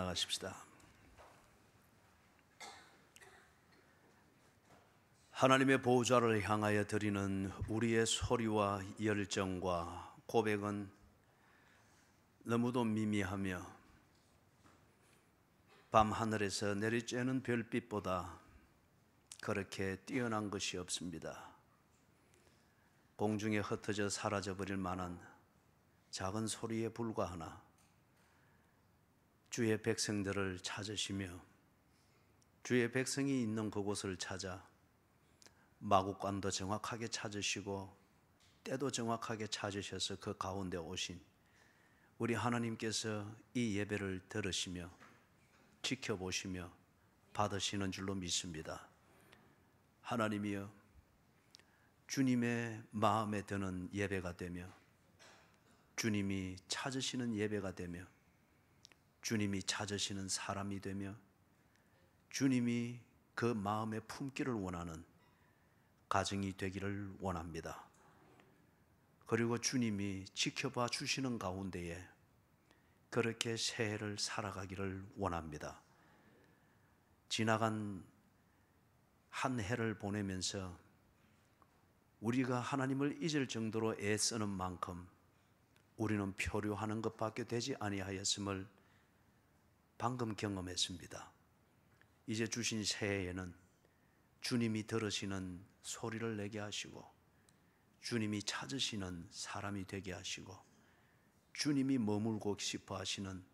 나아가십시다. 하나님의 보호자를 향하여 드리는 우리의 소리와 열정과 고백은 너무도 미미하며 밤하늘에서 내리쬐는 별빛보다 그렇게 뛰어난 것이 없습니다. 공중에 흩어져 사라져버릴 만한 작은 소리에 불과하나 주의 백성들을 찾으시며 주의 백성이 있는 그곳을 찾아 마구간도 정확하게 찾으시고 때도 정확하게 찾으셔서 그 가운데 오신 우리 하나님께서 이 예배를 들으시며 지켜보시며 받으시는 줄로 믿습니다. 하나님이여, 주님의 마음에 드는 예배가 되며 주님이 찾으시는 예배가 되며 주님이 찾으시는 사람이 되며 주님이 그 마음에 품기를 원하는 가정이 되기를 원합니다. 그리고 주님이 지켜봐 주시는 가운데에 그렇게 새해를 살아가기를 원합니다. 지나간 한 해를 보내면서 우리가 하나님을 잊을 정도로 애쓰는 만큼 우리는 표류하는 것밖에 되지 아니하였음을 방금 경험했습니다. 이제 주신 새해에는 주님이 들으시는 소리를 내게 하시고 주님이 찾으시는 사람이 되게 하시고 주님이 머물고 싶어 하시는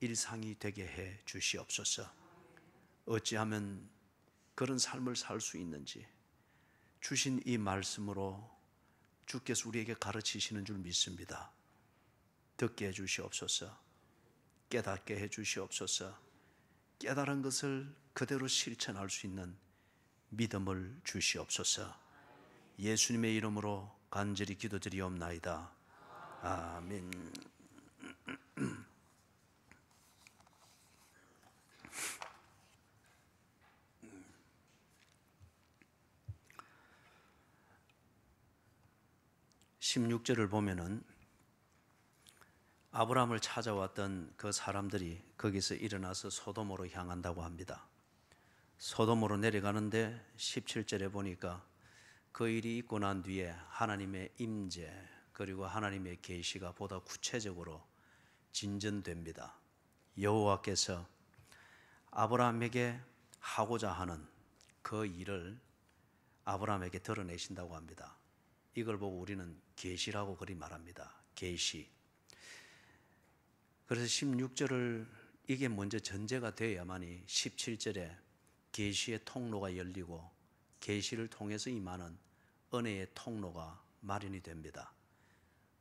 일상이 되게 해 주시옵소서. 어찌하면 그런 삶을 살 수 있는지 주신 이 말씀으로 주께서 우리에게 가르치시는 줄 믿습니다. 듣게 해 주시옵소서. 깨닫게 해 주시옵소서. 깨달은 것을 그대로 실천할 수 있는 믿음을 주시옵소서. 예수님의 이름으로 간절히 기도드리옵나이다. 아멘. 16절을 보면은 아브라함을 찾아왔던 그 사람들이 거기서 일어나서 소돔으로 향한다고 합니다. 소돔으로 내려가는데 17절에 보니까 그 일이 있고 난 뒤에 하나님의 임재 그리고 하나님의 계시가 보다 구체적으로 진전됩니다. 여호와께서 아브라함에게 하고자 하는 그 일을 아브라함에게 드러내신다고 합니다. 이걸 보고 우리는 계시라고 그리 말합니다. 계시. 그래서 16절을 이게 먼저 전제가 되어야만이 17절에 계시의 통로가 열리고 계시를 통해서 임하는 은혜의 통로가 마련이 됩니다.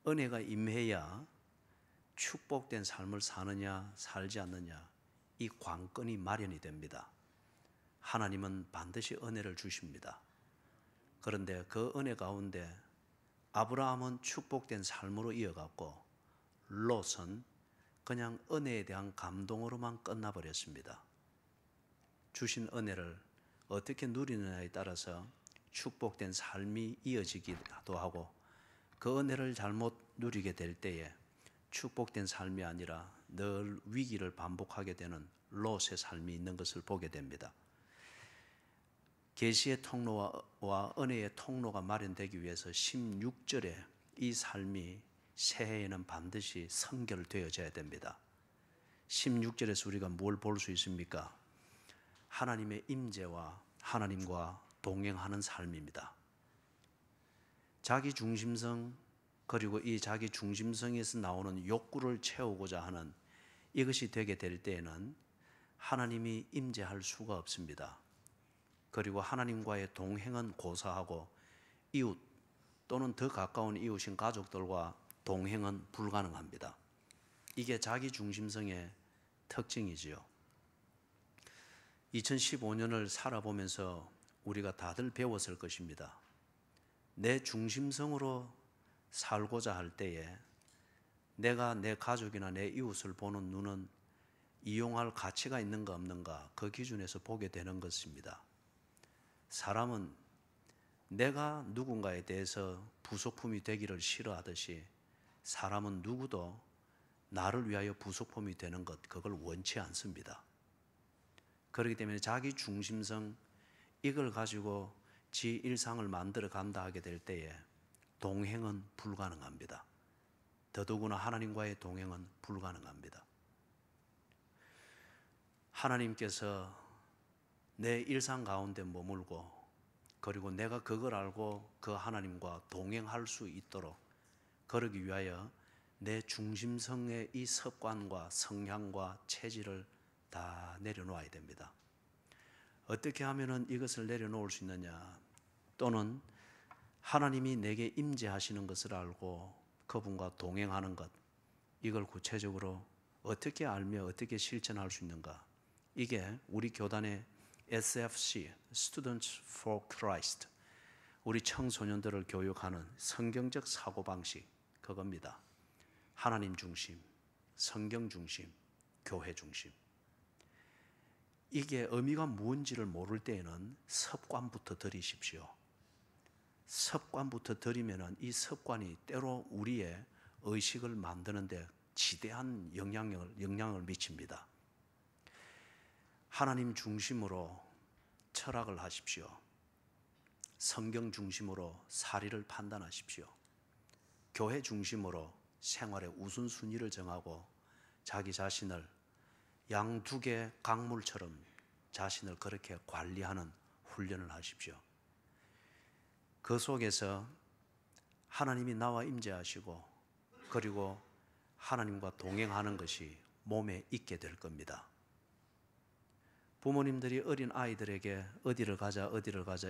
은혜가 임해야 축복된 삶을 사느냐 살지 않느냐 이 관건이 마련이 됩니다. 하나님은 반드시 은혜를 주십니다. 그런데 그 은혜 가운데 아브라함은 축복된 삶으로 이어갔고 롯은 그냥 은혜에 대한 감동으로만 끝나버렸습니다. 주신 은혜를 어떻게 누리느냐에 따라서 축복된 삶이 이어지기도 하고 그 은혜를 잘못 누리게 될 때에 축복된 삶이 아니라 늘 위기를 반복하게 되는 롯의 삶이 있는 것을 보게 됩니다. 계시의 통로와 은혜의 통로가 마련되기 위해서 16절에 이 삶이 새해에는 반드시 선결되어져야 됩니다. 16절에서 우리가 뭘 볼 수 있습니까? 하나님의 임재와 하나님과 동행하는 삶입니다. 자기 중심성 그리고 이 자기 중심성에서 나오는 욕구를 채우고자 하는 이것이 되게 될 때에는 하나님이 임재할 수가 없습니다. 그리고 하나님과의 동행은 고사하고 이웃 또는 더 가까운 이웃인 가족들과 동행은 불가능합니다. 이게 자기 중심성의 특징이지요. 2015년을 살아보면서 우리가 다들 배웠을 것입니다. 내 중심성으로 살고자 할 때에 내가 내 가족이나 내 이웃을 보는 눈은 이용할 가치가 있는가 없는가 그 기준에서 보게 되는 것입니다. 사람은 내가 누군가에 대해서 부속품이 되기를 싫어하듯이 사람은 누구도 나를 위하여 부속품이 되는 것, 그걸 원치 않습니다. 그렇기 때문에 자기 중심성, 이걸 가지고 지 일상을 만들어 간다 하게 될 때에 동행은 불가능합니다. 더더구나 하나님과의 동행은 불가능합니다. 하나님께서 내 일상 가운데 머물고, 그리고 내가 그걸 알고 그 하나님과 동행할 수 있도록 그러기 위하여 내 중심성의 이 습관과 성향과 체질을 다 내려놓아야 됩니다. 어떻게 하면 이것을 내려놓을 수 있느냐? 또는 하나님이 내게 임재하시는 것을 알고 그분과 동행하는 것, 이걸 구체적으로 어떻게 알며 어떻게 실천할 수 있는가? 이게 우리 교단의 SFC, Students for Christ, 우리 청소년들을 교육하는 성경적 사고방식, 그겁니다. 하나님 중심, 성경 중심, 교회 중심. 이게 의미가 뭔지를 모를 때에는 습관부터 들이십시오. 습관부터 들이면은 이 습관이 때로 우리의 의식을 만드는데 지대한 영향을 미칩니다. 하나님 중심으로 철학을 하십시오. 성경 중심으로 사리를 판단하십시오. 교회 중심으로 생활의 우선순위를 정하고 자기 자신을 양 두 개 강물처럼 자신을 그렇게 관리하는 훈련을 하십시오. 그 속에서 하나님이 나와 임재하시고 그리고 하나님과 동행하는 것이 몸에 있게 될 겁니다. 부모님들이 어린 아이들에게 어디를 가자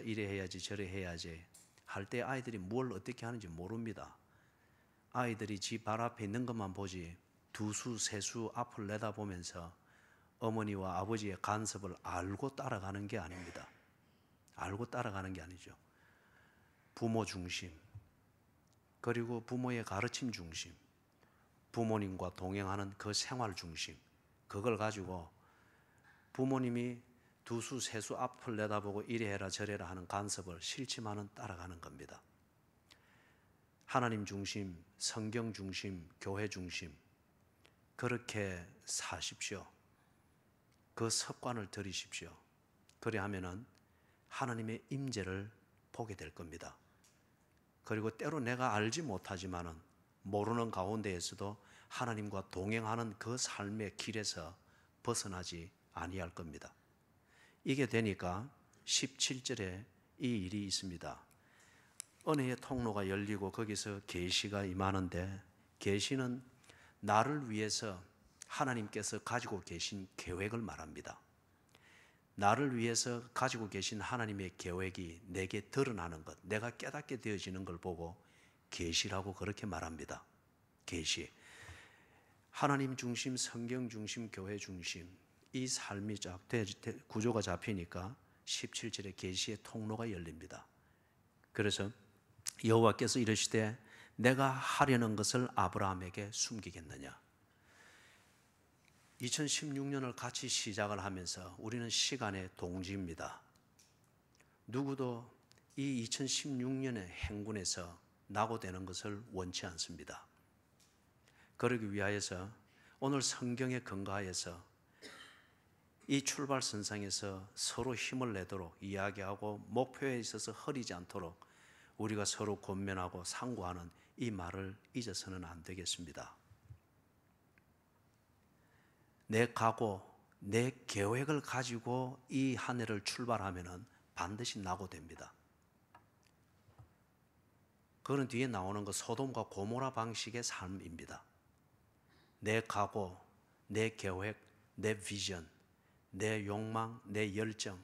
이래 해야지 저래 해야지 할 때 아이들이 뭘 어떻게 하는지 모릅니다. 아이들이 지 발 앞에 있는 것만 보지 두수 세수 앞을 내다보면서 어머니와 아버지의 간섭을 알고 따라가는 게 아닙니다. 알고 따라가는 게 아니죠. 부모 중심, 그리고 부모의 가르침 중심, 부모님과 동행하는 그 생활 중심, 그걸 가지고 부모님이 두수 세수 앞을 내다보고 이래 해라 저래 해라 하는 간섭을 싫지만은 따라가는 겁니다. 하나님 중심, 성경 중심, 교회 중심, 그렇게 사십시오. 그 습관을 들이십시오. 그래 하면은 하나님의 임재를 보게 될 겁니다. 그리고 때로 내가 알지 못하지만은 모르는 가운데에서도 하나님과 동행하는 그 삶의 길에서 벗어나지 아니할 겁니다. 이게 되니까 17절에 이 일이 있습니다. 은혜의 통로가 열리고 거기서 계시가 임하는데, 계시는 나를 위해서 하나님께서 가지고 계신 계획을 말합니다. 나를 위해서 가지고 계신 하나님의 계획이 내게 드러나는 것, 내가 깨닫게 되어지는 걸 보고 계시라고 그렇게 말합니다. 계시. 하나님 중심, 성경 중심, 교회 중심, 이 삶이 구조가 잡히니까 17절에 계시의 통로가 열립니다. 그래서 여호와께서 이르시되 내가 하려는 것을 아브라함에게 숨기겠느냐. 2016년을 같이 시작을 하면서 우리는 시간의 동지입니다. 누구도 이 2016년의 행군에서 낙오되는 것을 원치 않습니다. 그러기 위하여서 오늘 성경에 근거하여서 이 출발선상에서 서로 힘을 내도록 이야기하고 목표에 있어서 흐리지 않도록 우리가 서로 권면하고 상고하는 이 말을 잊어서는 안 되겠습니다. 내 각오, 내 계획을 가지고 이 한 해를 출발하면은 반드시 낙오됩니다. 그런 뒤에 나오는 것 소돔과 고모라 방식의 삶입니다. 내 각오, 내 계획, 내 비전, 내 욕망, 내 열정,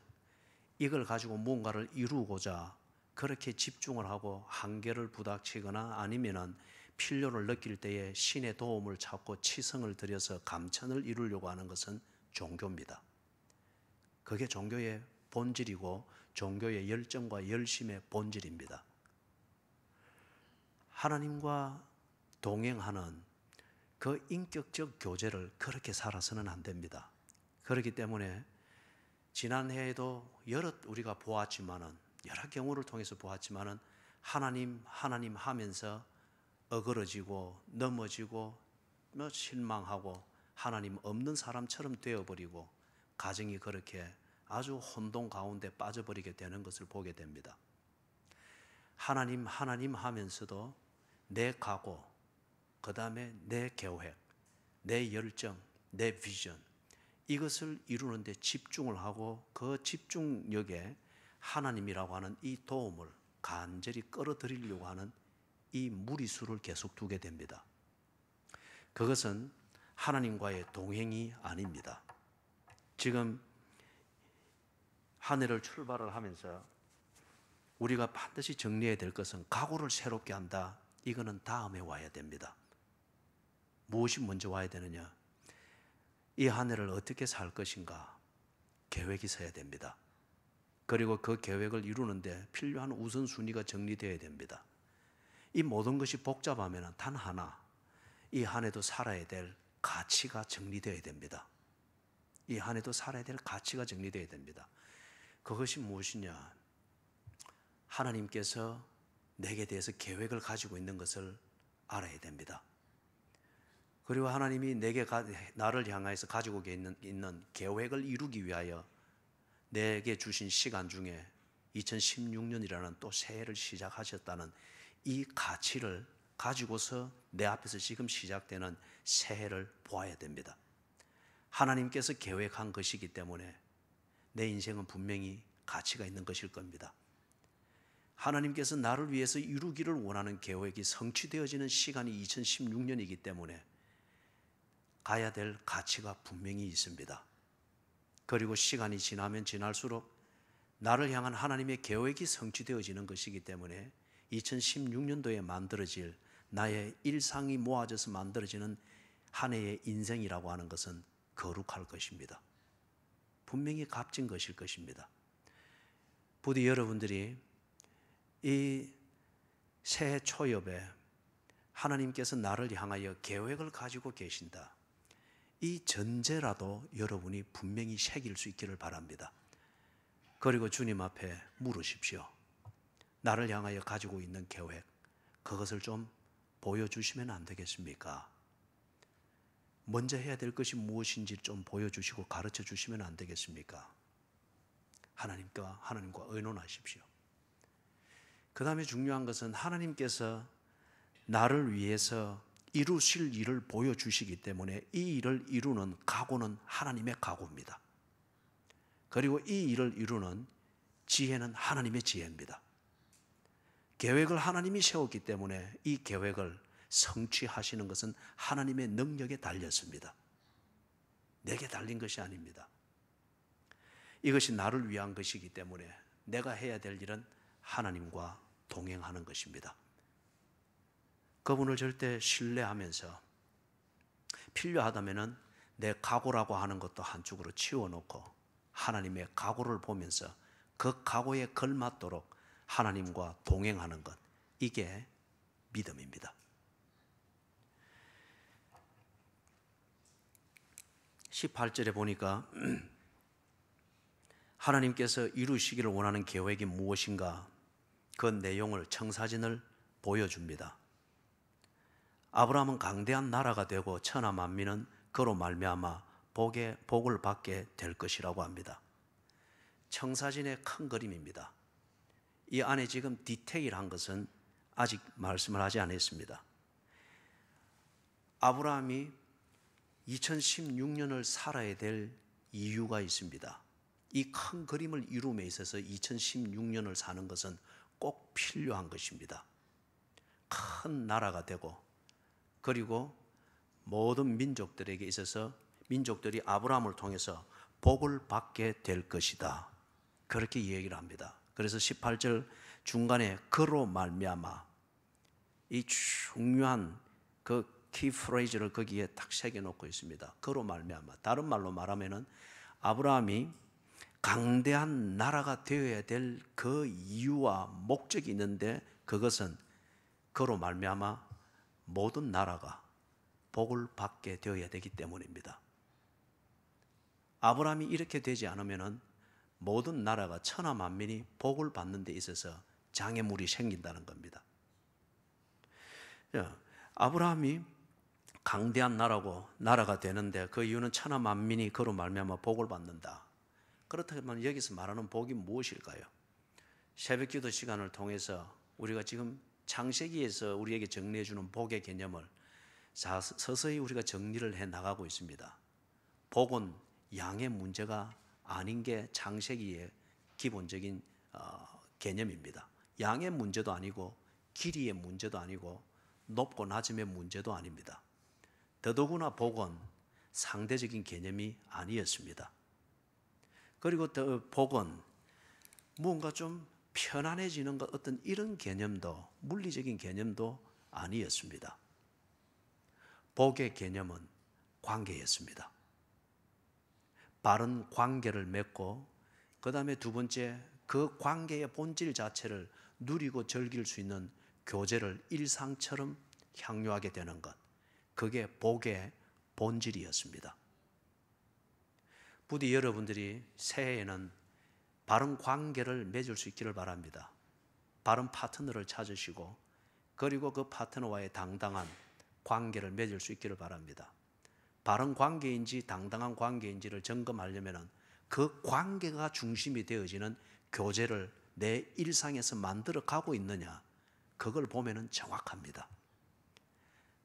이걸 가지고 무언가를 이루고자 그렇게 집중을 하고 한계를 부닥치거나 아니면은 필요를 느낄 때에 신의 도움을 찾고 치성을 들여서 감천을 이루려고 하는 것은 종교입니다. 그게 종교의 본질이고 종교의 열정과 열심의 본질입니다. 하나님과 동행하는 그 인격적 교제를 그렇게 살아서는 안 됩니다. 그렇기 때문에 지난해에도 여러 우리가 보았지만은, 여러 경우를 통해서 보았지만은 하나님 하면서 어그러지고 넘어지고 실망하고 하나님 없는 사람처럼 되어버리고 가정이 그렇게 아주 혼돈 가운데 빠져버리게 되는 것을 보게 됩니다. 하나님 하면서도 내 각오, 그 다음에 내 계획, 내 열정, 내 비전, 이것을 이루는데 집중을 하고 그 집중력에 하나님이라고 하는 이 도움을 간절히 끌어들이려고 하는 이 무리수를 계속 두게 됩니다. 그것은 하나님과의 동행이 아닙니다. 지금 한 해를 출발을 하면서 우리가 반드시 정리해야 될 것은 각오를 새롭게 한다. 이거는 다음에 와야 됩니다. 무엇이 먼저 와야 되느냐? 이 한 해를 어떻게 살 것인가? 계획이 서야 됩니다. 그리고 그 계획을 이루는데 필요한 우선순위가 정리되어야 됩니다. 이 모든 것이 복잡하면 단 하나, 이 한 해도 살아야 될 가치가 정리되어야 됩니다. 이 한 해도 살아야 될 가치가 정리되어야 됩니다. 그것이 무엇이냐? 하나님께서 내게 대해서 계획을 가지고 있는 것을 알아야 됩니다. 그리고 하나님이 나를 향해서 가지고 있는 계획을 이루기 위하여 내게 주신 시간 중에 2016년이라는 또 새해를 시작하셨다는 이 가치를 가지고서 내 앞에서 지금 시작되는 새해를 보아야 됩니다. 하나님께서 계획한 것이기 때문에 내 인생은 분명히 가치가 있는 것일 겁니다. 하나님께서 나를 위해서 이루기를 원하는 계획이 성취되어지는 시간이 2016년이기 때문에 가야 될 가치가 분명히 있습니다. 그리고 시간이 지나면 지날수록 나를 향한 하나님의 계획이 성취되어지는 것이기 때문에 2016년도에 만들어질 나의 일상이 모아져서 만들어지는 한 해의 인생이라고 하는 것은 거룩할 것입니다. 분명히 값진 것일 것입니다. 부디 여러분들이 이 새해 초엽에 하나님께서 나를 향하여 계획을 가지고 계신다. 이 전제라도 여러분이 분명히 새길 수 있기를 바랍니다. 그리고 주님 앞에 물으십시오. 나를 향하여 가지고 있는 계획, 그것을 좀 보여주시면 안 되겠습니까? 먼저 해야 될 것이 무엇인지 좀 보여주시고 가르쳐 주시면 안 되겠습니까? 하나님과 의논하십시오. 그 다음에 중요한 것은 하나님께서 나를 위해서 이루실 일을 보여주시기 때문에 이 일을 이루는 각오는 하나님의 각오입니다. 그리고 이 일을 이루는 지혜는 하나님의 지혜입니다. 계획을 하나님이 세웠기 때문에 이 계획을 성취하시는 것은 하나님의 능력에 달렸습니다. 내게 달린 것이 아닙니다. 이것이 나를 위한 것이기 때문에 내가 해야 될 일은 하나님과 동행하는 것입니다. 그분을 절대 신뢰하면서 필요하다면 내 각오라고 하는 것도 한쪽으로 치워놓고 하나님의 각오를 보면서 그 각오에 걸맞도록 하나님과 동행하는 것, 이게 믿음입니다. 18절에 보니까 하나님께서 이루시기를 원하는 계획이 무엇인가, 그 내용을 청사진을 보여줍니다. 아브라함은 강대한 나라가 되고 천하 만민은 그로 말미암아 복을 받게 될 것이라고 합니다. 청사진의 큰 그림입니다. 이 안에 지금 디테일한 것은 아직 말씀을 하지 않았습니다. 아브라함이 2016년을 살아야 될 이유가 있습니다. 이 큰 그림을 이룸에 있어서 2016년을 사는 것은 꼭 필요한 것입니다. 큰 나라가 되고, 그리고 모든 민족들에게 있어서 민족들이 아브라함을 통해서 복을 받게 될 것이다. 그렇게 얘기를 합니다. 그래서 18절 중간에 그로 말미암아, 이 중요한 그 키프레이즈를 거기에 딱 새겨놓고 있습니다. 그로 말미암아. 다른 말로 말하면은 아브라함이 강대한 나라가 되어야 될 그 이유와 목적이 있는데, 그것은 그로 말미암아 모든 나라가 복을 받게 되어야 되기 때문입니다. 아브라함이 이렇게 되지 않으면 모든 나라가 천하 만민이 복을 받는 데 있어서 장애물이 생긴다는 겁니다. 아브라함이 강대한 나라고 나라가 되는데 그 이유는 천하 만민이 그로 말미암아 복을 받는다. 그렇다면 여기서 말하는 복이 무엇일까요? 새벽기도 시간을 통해서 우리가 지금 창세기에서 우리에게 정리해 주는 복의 개념을 서서히 우리가 정리를 해 나가고 있습니다. 복은 양의 문제가 아닌 게 창세기의 기본적인 개념입니다. 양의 문제도 아니고 길이의 문제도 아니고 높고 낮음의 문제도 아닙니다. 더더구나 복은 상대적인 개념이 아니었습니다. 그리고 복은 뭔가 좀 편안해지는 것, 어떤 이런 개념도, 물리적인 개념도 아니었습니다. 복의 개념은 관계였습니다. 바른 관계를 맺고 그 다음에 두 번째, 그 관계의 본질 자체를 누리고 즐길 수 있는 교제를 일상처럼 향유하게 되는 것, 그게 복의 본질이었습니다. 부디 여러분들이 새해에는 바른 관계를 맺을 수 있기를 바랍니다. 바른 파트너를 찾으시고 그리고 그 파트너와의 당당한 관계를 맺을 수 있기를 바랍니다. 바른 관계인지 당당한 관계인지를 점검하려면 그 관계가 중심이 되어지는 교제를 내 일상에서 만들어 가고 있느냐, 그걸 보면 정확합니다.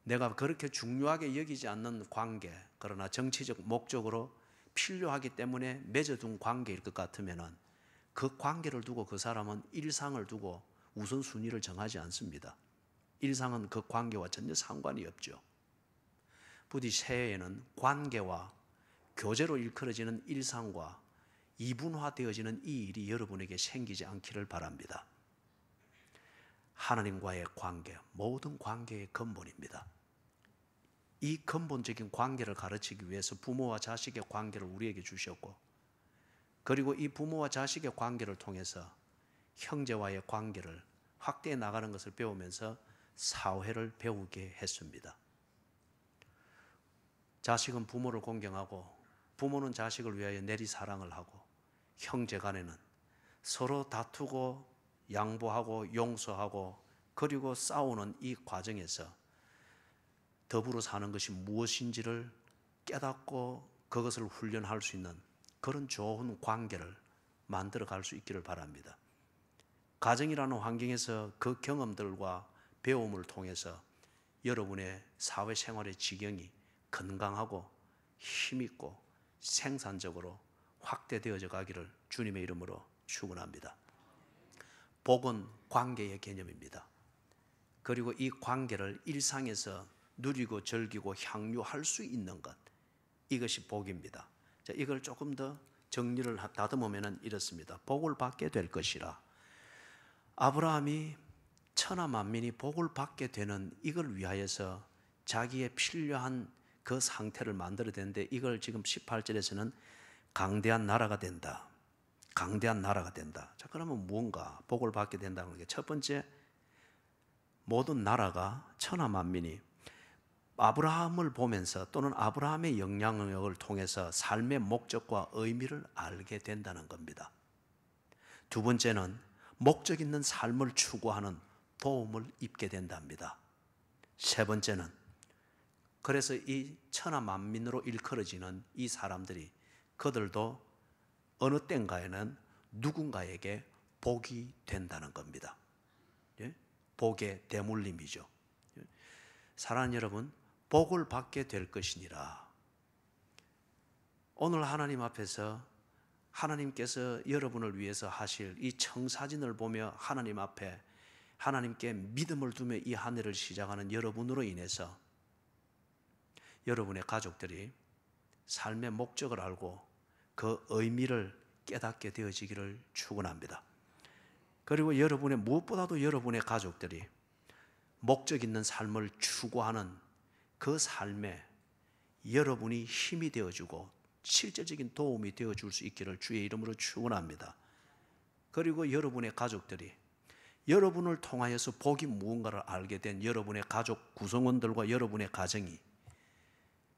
내가 그렇게 중요하게 여기지 않는 관계, 그러나 정치적 목적으로 필요하기 때문에 맺어둔 관계일 것 같으면 그 관계를 두고 그 사람은 일상을 두고 우선순위를 정하지 않습니다. 일상은 그 관계와 전혀 상관이 없죠. 부디 새해에는 관계와 교제로 일컬어지는 일상과 이분화되어지는 이 일이 여러분에게 생기지 않기를 바랍니다. 하나님과의 관계, 모든 관계의 근본입니다. 이 근본적인 관계를 가르치기 위해서 부모와 자식의 관계를 우리에게 주셨고, 그리고 이 부모와 자식의 관계를 통해서 형제와의 관계를 확대해 나가는 것을 배우면서 사회를 배우게 했습니다. 자식은 부모를 공경하고 부모는 자식을 위하여 내리사랑을 하고 형제 간에는 서로 다투고 양보하고 용서하고 그리고 싸우는 이 과정에서 더불어 사는 것이 무엇인지를 깨닫고 그것을 훈련할 수 있는 그런 좋은 관계를 만들어 갈 수 있기를 바랍니다. 가정이라는 환경에서 그 경험들과 배움을 통해서 여러분의 사회생활의 지경이 건강하고 힘있고 생산적으로 확대되어져 가기를 주님의 이름으로 축원합니다. 복은 관계의 개념입니다. 그리고 이 관계를 일상에서 누리고 즐기고 향유할 수 있는 것, 이것이 복입니다. 자, 이걸 조금 더 정리를 다듬으면 이렇습니다. 복을 받게 될 것이라. 아브라함이 천하 만민이 복을 받게 되는 이걸 위하여서 자기의 필요한 그 상태를 만들어야 되는데, 이걸 지금 18절에서는 강대한 나라가 된다. 강대한 나라가 된다. 자, 그러면 무언가 복을 받게 된다는 게, 첫 번째, 모든 나라가, 천하 만민이 아브라함을 보면서 또는 아브라함의 영향력을 통해서 삶의 목적과 의미를 알게 된다는 겁니다. 두 번째는 목적 있는 삶을 추구하는 도움을 입게 된답니다. 세 번째는, 그래서 이 천하 만민으로 일컬어지는 이 사람들이, 그들도 어느 땐가에는 누군가에게 복이 된다는 겁니다. 예? 복의 대물림이죠. 사랑하는 여러분, 복을 받게 될 것이니라. 오늘 하나님 앞에서 하나님께서 여러분을 위해서 하실 이 청사진을 보며 하나님 앞에 하나님께 믿음을 두며 이 한 해를 시작하는 여러분으로 인해서 여러분의 가족들이 삶의 목적을 알고 그 의미를 깨닫게 되어지기를 축원합니다. 그리고 여러분의, 무엇보다도 여러분의 가족들이 목적 있는 삶을 추구하는 그 삶에 여러분이 힘이 되어주고 실질적인 도움이 되어줄 수 있기를 주의 이름으로 축원합니다. 그리고 여러분의 가족들이 여러분을 통하여서 복이 무언가를 알게 된 여러분의 가족 구성원들과 여러분의 가정이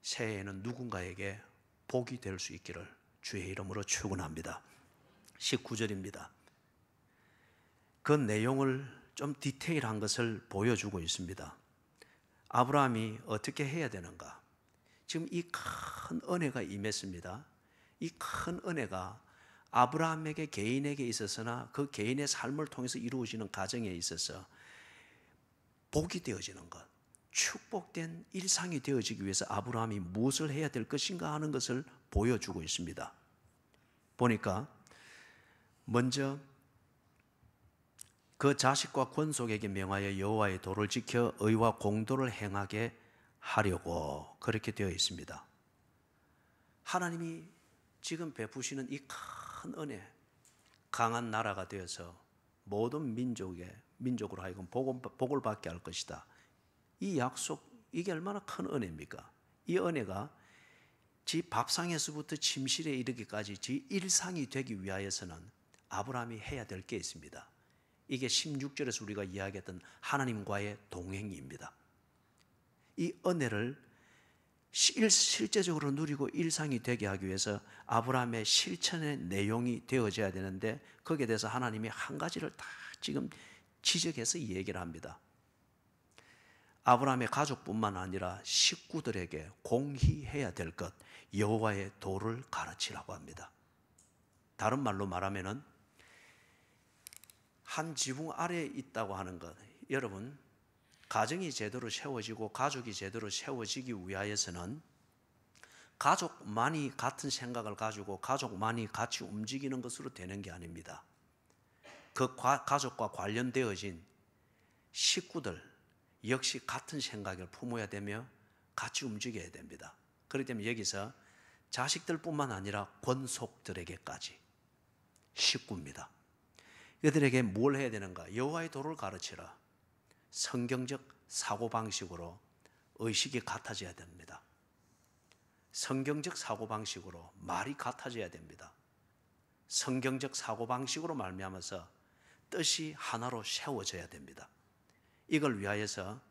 새해에는 누군가에게 복이 될 수 있기를 주의 이름으로 축원합니다. 19절입니다. 그 내용을 좀 디테일한 것을 보여주고 있습니다. 아브라함이 어떻게 해야 되는가? 지금 이 큰 은혜가 임했습니다. 이 큰 은혜가 아브라함에게 개인에게 있어서나 그 개인의 삶을 통해서 이루어지는 가정에 있어서 복이 되어지는 것, 축복된 일상이 되어지기 위해서 아브라함이 무엇을 해야 될 것인가 하는 것을 보여주고 있습니다. 보니까 먼저 그 자식과 권속에게 명하여 여호와의 도를 지켜 의와 공도를 행하게 하려고 그렇게 되어 있습니다. 하나님이 지금 베푸시는 이 큰 은혜, 강한 나라가 되어서 모든 민족으로 하여금 복을 받게 할 것이다. 이 약속, 이게 얼마나 큰 은혜입니까? 이 은혜가 지 밥상에서부터 침실에 이르기까지 지 일상이 되기 위하여서는 아브라함이 해야 될 게 있습니다. 이게 16절에서 우리가 이야기했던 하나님과의 동행입니다. 이 은혜를 실제적으로 누리고 일상이 되게 하기 위해서 아브라함의 실천의 내용이 되어져야 되는데, 거기에 대해서 하나님이 한 가지를 다 지금 지적해서 이 얘기를 합니다. 아브라함의 가족뿐만 아니라 식구들에게 공히해야 될 것, 여호와의 도를 가르치라고 합니다. 다른 말로 말하면은 한 지붕 아래에 있다고 하는 것, 여러분, 가정이 제대로 세워지고 가족이 제대로 세워지기 위하여서는 가족만이 같은 생각을 가지고 가족만이 같이 움직이는 것으로 되는 게 아닙니다. 그 가족과 관련되어진 식구들 역시 같은 생각을 품어야 되며 같이 움직여야 됩니다. 그렇기 때문에 여기서 자식들뿐만 아니라 권속들에게까지 식구입니다. 그들에게 뭘 해야 되는가? 여호와의 도를 가르치라. 성경적 사고방식으로 의식이 같아져야 됩니다. 성경적 사고방식으로 말이 같아져야 됩니다. 성경적 사고방식으로 말미암아서 뜻이 하나로 세워져야 됩니다. 이걸 위하여서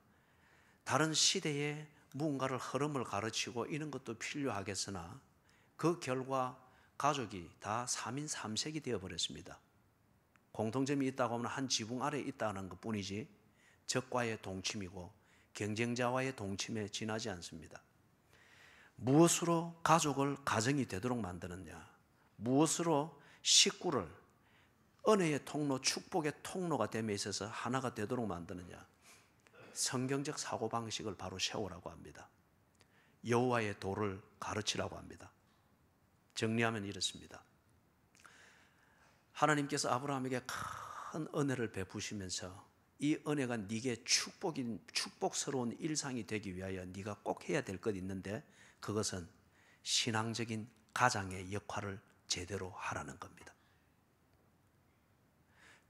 다른 시대의 무언가를 흐름을 가르치고 이런 것도 필요하겠으나 그 결과 가족이 다 3인 3색이 되어버렸습니다. 공통점이 있다고 하면 한 지붕 아래에 있다는 것뿐이지 적과의 동침이고 경쟁자와의 동침에 지나지 않습니다. 무엇으로 가족을 가정이 되도록 만드느냐, 무엇으로 식구를 은혜의 통로, 축복의 통로가 됨에 있어서 하나가 되도록 만드느냐, 성경적 사고방식을 바로 세우라고 합니다. 여호와의 도를 가르치라고 합니다. 정리하면 이렇습니다. 하나님께서 아브라함에게 큰 은혜를 베푸시면서 이 은혜가 네게 축복스러운 일상이 되기 위하여 네가 꼭 해야 될 것 있는데, 그것은 신앙적인 가장의 역할을 제대로 하라는 겁니다.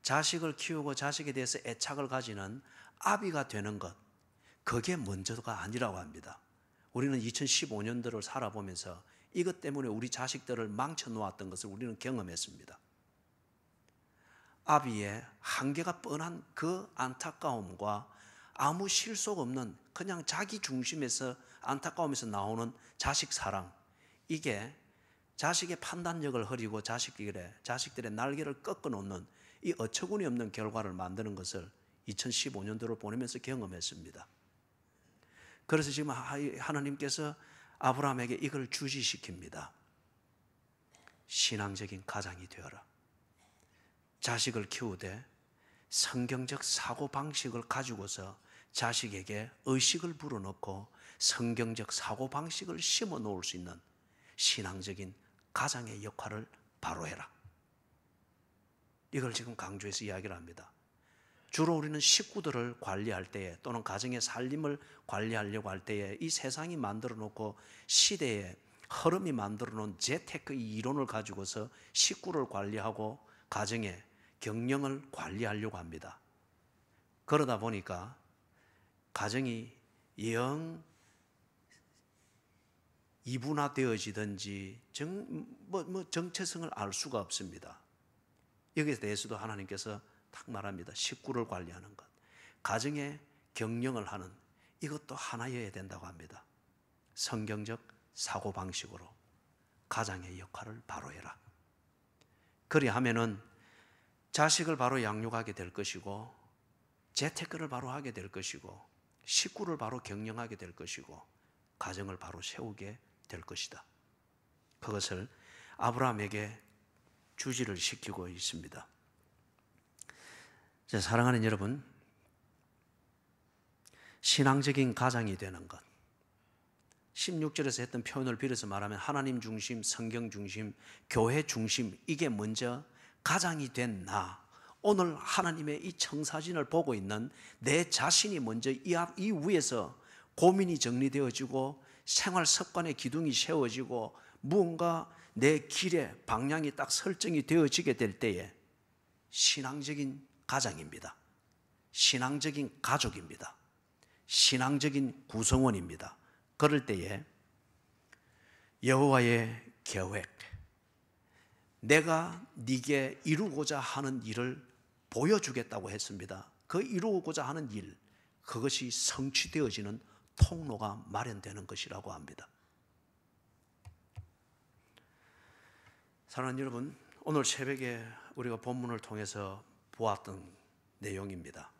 자식을 키우고 자식에 대해서 애착을 가지는 아비가 되는 것, 그게 먼저가 아니라고 합니다. 우리는 2015년도를 살아보면서 이것 때문에 우리 자식들을 망쳐놓았던 것을 우리는 경험했습니다. 아비의 한계가 뻔한 그 안타까움과 아무 실속 없는 그냥 자기 중심에서 안타까움에서 나오는 자식 사랑, 이게 자식의 판단력을 흐리고 자식들의 날개를 꺾어놓는 이 어처구니 없는 결과를 만드는 것을 2015년도를 보내면서 경험했습니다. 그래서 지금 하나님께서 아브라함에게 이걸 주지시킵니다. 신앙적인 가장이 되어라. 자식을 키우되 성경적 사고방식을 가지고서 자식에게 의식을 불어넣고 성경적 사고방식을 심어 놓을 수 있는 신앙적인 가장의 역할을 바로 해라. 이걸 지금 강조해서 이야기를 합니다. 주로 우리는 식구들을 관리할 때에 또는 가정의 살림을 관리하려고 할 때에 이 세상이 만들어 놓고 시대의 흐름이 만들어 놓은 재테크 이론을 가지고서 식구를 관리하고 가정의 경영을 관리하려고 합니다. 그러다 보니까 가정이 영 이분화되어지든지 정체성을 알 수가 없습니다. 여기에 대해서도 하나님께서 딱 말합니다. 식구를 관리하는 것, 가정의 경영을 하는 이것도 하나여야 된다고 합니다. 성경적 사고방식으로 가장의 역할을 바로 해라. 그리하면은 자식을 바로 양육하게 될 것이고 재테크를 바로 하게 될 것이고 식구를 바로 경영하게 될 것이고 가정을 바로 세우게 될 것이다. 그것을 아브라함에게 주지를 시키고 있습니다. 사랑하는 여러분, 신앙적인 가장이 되는 것, 16절에서 했던 표현을 빌어서 말하면 하나님 중심, 성경 중심, 교회 중심, 이게 먼저 가장이 된 나, 오늘 하나님의 이 청사진을 보고 있는 내 자신이 먼저 이 위에서 고민이 정리되어지고 생활 습관의 기둥이 세워지고 무언가 내 길의 방향이 딱 설정이 되어지게 될 때에 신앙적인 가장입니다. 신앙적인 가족입니다. 신앙적인 구성원입니다. 그럴 때에 여호와의 계획, 내가 네게 이루고자 하는 일을 보여주겠다고 했습니다. 그 이루고자 하는 일, 그것이 성취되어지는 통로가 마련되는 것이라고 합니다. 사랑하는 여러분, 오늘 새벽에 우리가 본문을 통해서 보았던 내용입니다.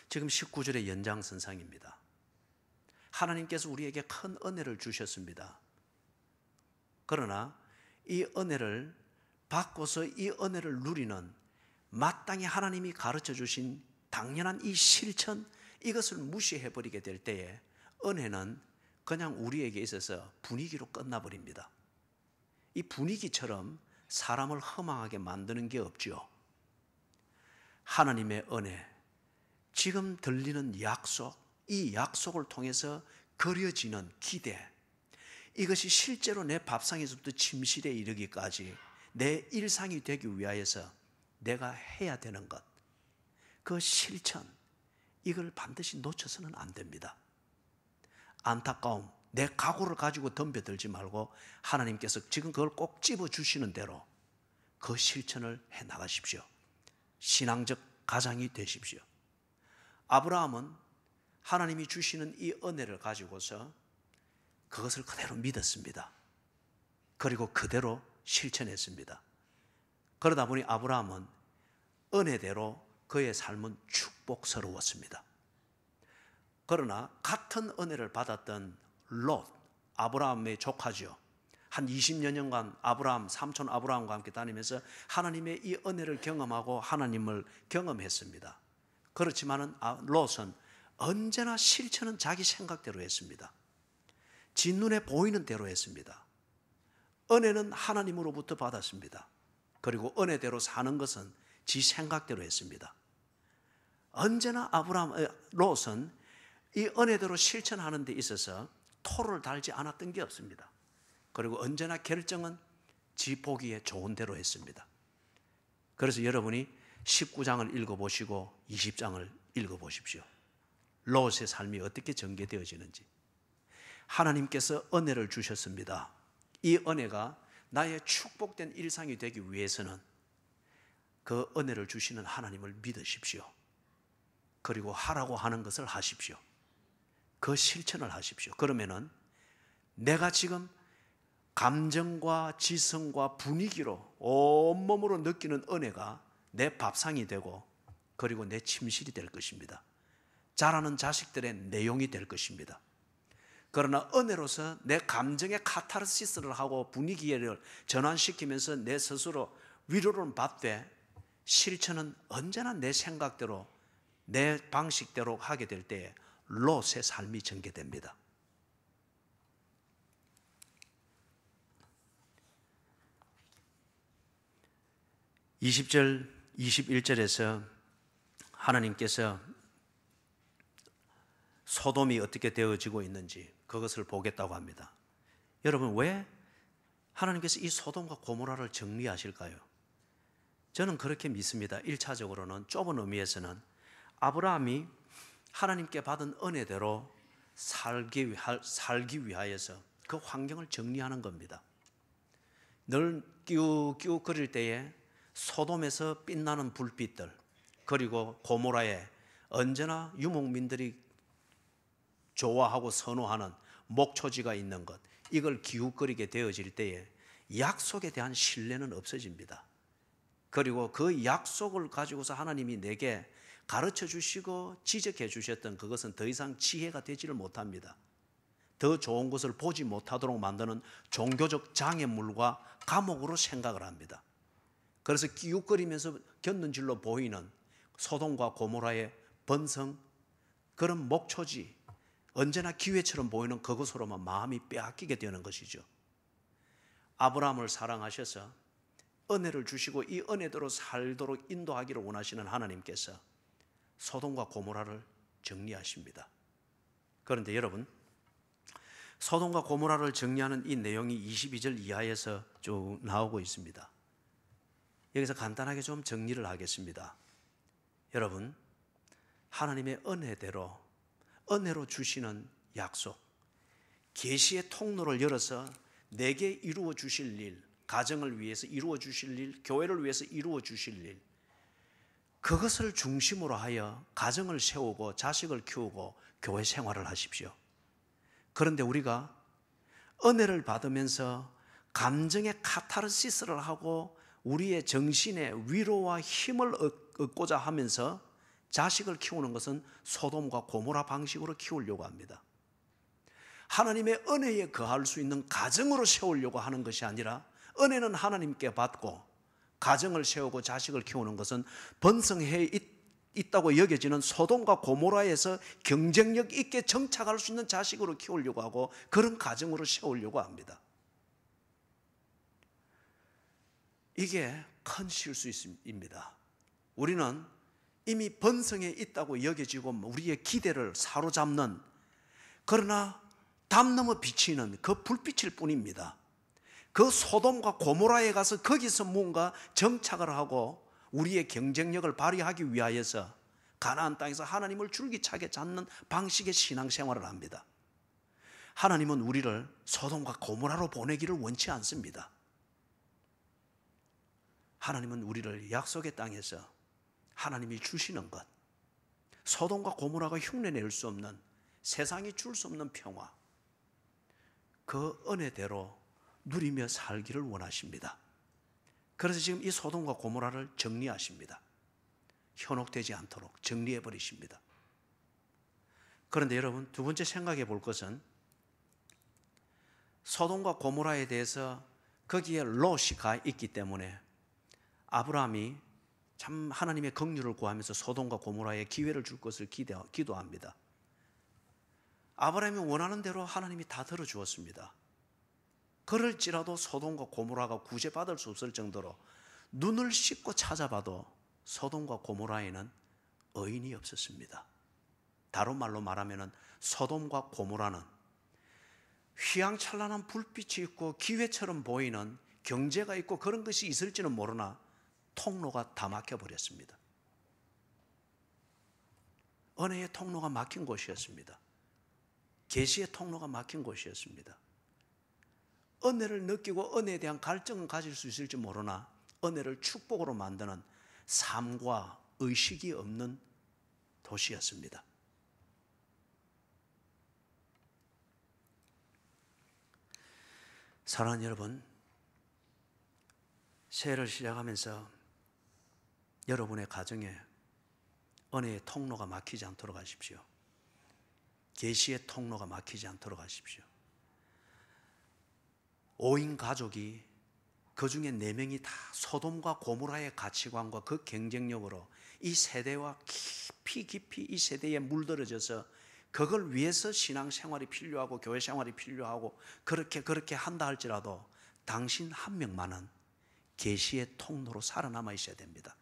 지금 19절의 연장선상입니다. 하나님께서 우리에게 큰 은혜를 주셨습니다. 그러나 이 은혜를 받고서 이 은혜를 누리는 마땅히 하나님이 가르쳐 주신 당연한 이 실천, 이것을 무시해버리게 될 때에 은혜는 그냥 우리에게 있어서 분위기로 끝나버립니다. 이 분위기처럼 사람을 허망하게 만드는 게 없죠. 하나님의 은혜, 지금 들리는 약속, 이 약속을 통해서 그려지는 기대, 이것이 실제로 내 밥상에서부터 침실에 이르기까지 내 일상이 되기 위하여서 내가 해야 되는 것, 그 실천, 이걸 반드시 놓쳐서는 안 됩니다. 안타까움, 내 각오를 가지고 덤벼들지 말고 하나님께서 지금 그걸 꼭 집어주시는 대로 그 실천을 해 나가십시오. 신앙적 가장이 되십시오. 아브라함은 하나님이 주시는 이 은혜를 가지고서 그것을 그대로 믿었습니다. 그리고 그대로 실천했습니다. 그러다 보니 아브라함은 은혜대로 그의 삶은 축복스러웠습니다. 그러나 같은 은혜를 받았던 롯, 아브라함의 조카죠. 한 20여 년간 아브라함, 삼촌 아브라함과 함께 다니면서 하나님의 이 은혜를 경험하고 하나님을 경험했습니다. 그렇지만은 롯은 언제나 실천은 자기 생각대로 했습니다. 지 눈에 보이는 대로 했습니다. 은혜는 하나님으로부터 받았습니다. 그리고 은혜대로 사는 것은 지 생각대로 했습니다. 언제나 롯은 이 은혜대로 실천하는 데 있어서 토를 달지 않았던 게 없습니다. 그리고 언제나 결정은 지 보기에 좋은 대로 했습니다. 그래서 여러분이 19장을 읽어보시고 20장을 읽어보십시오. 롯의 삶이 어떻게 전개되어지는지. 하나님께서 은혜를 주셨습니다. 이 은혜가 나의 축복된 일상이 되기 위해서는 그 은혜를 주시는 하나님을 믿으십시오. 그리고 하라고 하는 것을 하십시오. 그 실천을 하십시오. 그러면은 내가 지금 감정과 지성과 분위기로 온몸으로 느끼는 은혜가 내 밥상이 되고 그리고 내 침실이 될 것입니다. 자라는 자식들의 내용이 될 것입니다. 그러나 은혜로서 내 감정의 카타르시스를 하고 분위기를 전환시키면서 내 스스로 위로를 받되 실천은 언제나 내 생각대로 내 방식대로 하게 될 때에 롯의 삶이 전개됩니다. (20절) 21절에서 하나님께서 소돔이 어떻게 되어지고 있는지 그것을 보겠다고 합니다. 여러분, 왜 하나님께서 이 소돔과 고모라를 정리하실까요? 저는 그렇게 믿습니다. 1차적으로는 좁은 의미에서는 아브라함이 하나님께 받은 은혜대로 살기 위하여서 그 환경을 정리하는 겁니다. 늘 끼우끼우 거릴 때에 소돔에서 빛나는 불빛들, 그리고 고모라에 언제나 유목민들이 좋아하고 선호하는 목초지가 있는 것, 이걸 기웃거리게 되어질 때에 약속에 대한 신뢰는 없어집니다. 그리고 그 약속을 가지고서 하나님이 내게 가르쳐 주시고 지적해 주셨던 그것은 더 이상 지혜가 되지를 못합니다. 더 좋은 것을 보지 못하도록 만드는 종교적 장애물과 감옥으로 생각을 합니다. 그래서 기웃거리면서 겪는 줄로 보이는 소돔과 고모라의 번성, 그런 목초지, 언제나 기회처럼 보이는 그것으로만 마음이 빼앗기게 되는 것이죠. 아브라함을 사랑하셔서 은혜를 주시고 이 은혜대로 살도록 인도하기를 원하시는 하나님께서 소돔과 고모라를 정리하십니다. 그런데 여러분, 소돔과 고모라를 정리하는 이 내용이 22절 이하에서 쭉 나오고 있습니다. 여기서 간단하게 좀 정리를 하겠습니다. 여러분, 하나님의 은혜대로 은혜로 주시는 약속, 계시의 통로를 열어서 내게 이루어 주실 일, 가정을 위해서 이루어 주실 일, 교회를 위해서 이루어 주실 일, 그것을 중심으로 하여 가정을 세우고 자식을 키우고 교회 생활을 하십시오. 그런데 우리가 은혜를 받으면서 감정의 카타르시스를 하고 우리의 정신의 위로와 힘을 얻고자 하면서 자식을 키우는 것은 소돔과 고모라 방식으로 키우려고 합니다. 하나님의 은혜에 거할 수 있는 가정으로 세우려고 하는 것이 아니라, 은혜는 하나님께 받고 가정을 세우고 자식을 키우는 것은 번성해 있다고 여겨지는 소돔과 고모라에서 경쟁력 있게 정착할 수 있는 자식으로 키우려고 하고 그런 가정으로 세우려고 합니다. 이게 큰 실수입니다. 우리는 이미 번성해 있다고 여겨지고 우리의 기대를 사로잡는, 그러나 담 넘어 비치는 그 불빛일 뿐입니다. 그 소돔과 고모라에 가서 거기서 뭔가 정착을 하고 우리의 경쟁력을 발휘하기 위하여서 가나안 땅에서 하나님을 줄기차게 찾는 방식의 신앙생활을 합니다. 하나님은 우리를 소돔과 고모라로 보내기를 원치 않습니다. 하나님은 우리를 약속의 땅에서 하나님이 주시는 것, 소돔과 고모라가 흉내낼 수 없는, 세상이 줄 수 없는 평화, 그 은혜대로 누리며 살기를 원하십니다. 그래서 지금 이 소돔과 고모라를 정리하십니다. 현혹되지 않도록 정리해 버리십니다. 그런데 여러분, 두 번째 생각해 볼 것은, 소돔과 고모라에 대해서 거기에 롯이 가 있기 때문에 아브라함이 참 하나님의 긍휼을 구하면서 소돔과 고모라에 기회를 줄 것을 기도합니다. 아브라함이 원하는 대로 하나님이 다 들어주었습니다. 그럴지라도 소돔과 고모라가 구제받을 수 없을 정도로 눈을 씻고 찾아봐도 소돔과 고모라에는 의인이 없었습니다. 다른 말로 말하면 소돔과 고모라는 휘황찬란한 불빛이 있고 기회처럼 보이는, 경제가 있고 그런 것이 있을지는 모르나 통로가 다 막혀버렸습니다. 은혜의 통로가 막힌 곳이었습니다. 계시의 통로가 막힌 곳이었습니다. 은혜를 느끼고 은혜에 대한 갈증은 가질 수 있을지 모르나 은혜를 축복으로 만드는 삶과 의식이 없는 도시였습니다. 사랑하는 여러분, 새해를 시작하면서 여러분의 가정에 은혜의 통로가 막히지 않도록 하십시오. 계시의 통로가 막히지 않도록 하십시오. 5인 가족이 그 중에 4명이 다 소돔과 고모라의 가치관과 그 경쟁력으로 이 세대와 깊이 이 세대에 물들어져서 그걸 위해서 신앙생활이 필요하고 교회 생활이 필요하고 그렇게 한다 할지라도 당신 한 명만은 계시의 통로로 살아남아 있어야 됩니다.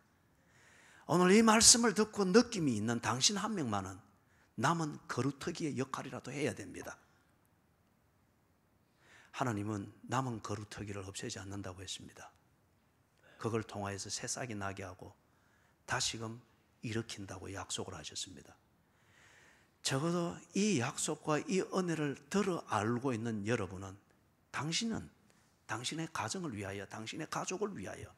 오늘 이 말씀을 듣고 느낌이 있는 당신 한 명만은 남은 거루터기의 역할이라도 해야 됩니다. 하나님은 남은 거루터기를 없애지 않는다고 했습니다. 그걸 통하여서 새싹이 나게 하고 다시금 일으킨다고 약속을 하셨습니다. 적어도 이 약속과 이 은혜를 들어 알고 있는 여러분은, 당신은 당신의 가정을 위하여, 당신의 가족을 위하여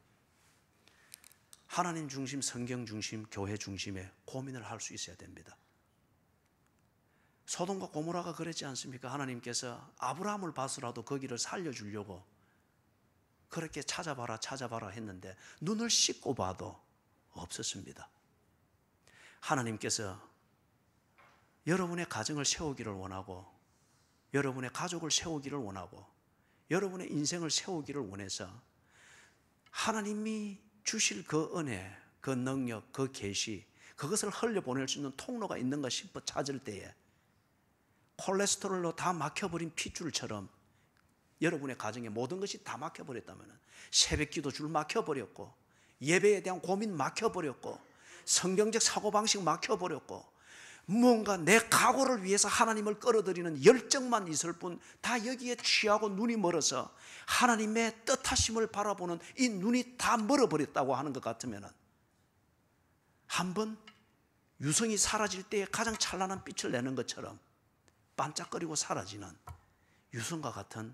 하나님 중심, 성경 중심, 교회 중심의 고민을 할 수 있어야 됩니다. 소돔과 고모라가 그랬지 않습니까? 하나님께서 아브라함을 봐서라도 거기를 살려주려고 그렇게 찾아봐라 했는데 눈을 씻고 봐도 없었습니다. 하나님께서 여러분의 가정을 세우기를 원하고, 여러분의 가족을 세우기를 원하고, 여러분의 인생을 세우기를 원해서 하나님이 주실 그 은혜, 그 능력, 그 계시, 그것을 흘려보낼 수 있는 통로가 있는가 싶어 찾을 때에 콜레스테롤로 다 막혀버린 핏줄처럼 여러분의 가정에 모든 것이 다 막혀버렸다면, 새벽기도 줄 막혀버렸고, 예배에 대한 고민 막혀버렸고, 성경적 사고방식 막혀버렸고, 뭔가 내 각오를 위해서 하나님을 끌어들이는 열정만 있을 뿐 다 여기에 취하고 눈이 멀어서 하나님의 뜻하심을 바라보는 이 눈이 다 멀어버렸다고 하는 것 같으면, 한번 유성이 사라질 때에 가장 찬란한 빛을 내는 것처럼 반짝거리고 사라지는 유성과 같은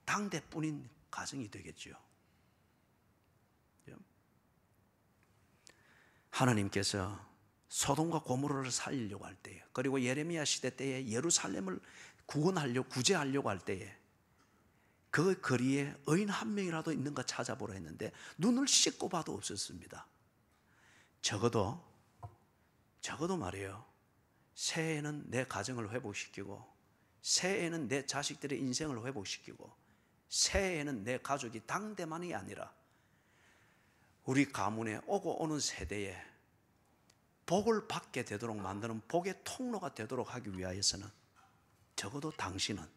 당대뿐인 가정이 되겠죠. 하나님께서 소돔과 고모라를 살리려고 할 때에, 그리고 예레미야 시대 때에 예루살렘을 구제하려고 할 때에 그 거리에 의인 한 명이라도 있는가 찾아보라 했는데 눈을 씻고 봐도 없었습니다. 적어도 말이에요, 새해에는 내 가정을 회복시키고, 새해에는 내 자식들의 인생을 회복시키고, 새해에는 내 가족이 당대만이 아니라 우리 가문에 오고 오는 세대에 복을 받게 되도록 만드는 복의 통로가 되도록 하기 위하여서는 적어도 당신은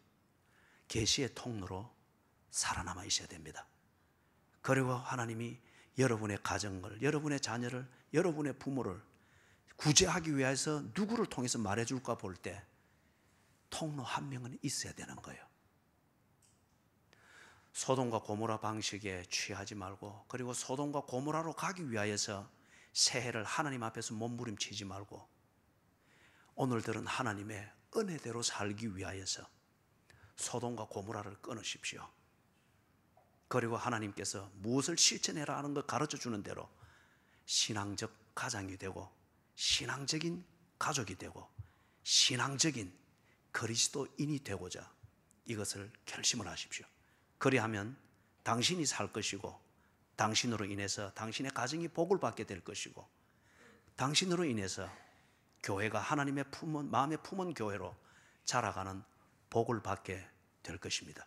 계시의 통로로 살아남아 있어야 됩니다. 그리고 하나님이 여러분의 가정을, 여러분의 자녀를, 여러분의 부모를 구제하기 위해서 누구를 통해서 말해줄까 볼 때 통로 한 명은 있어야 되는 거예요. 소돔과 고모라 방식에 취하지 말고, 그리고 소돔과 고모라로 가기 위하여서 새해를 하나님 앞에서 몸부림치지 말고, 오늘들은 하나님의 은혜대로 살기 위하여서 소돔과 고모라를 끊으십시오. 그리고 하나님께서 무엇을 실천해라 하는 걸 가르쳐 주는 대로 신앙적 가장이 되고, 신앙적인 가족이 되고, 신앙적인 그리스도인이 되고자 이것을 결심을 하십시오. 그리하면 당신이 살 것이고, 당신으로 인해서 당신의 가정이 복을 받게 될 것이고, 당신으로 인해서 교회가 하나님의 마음에 품은 교회로 자라가는 복을 받게 될 것입니다.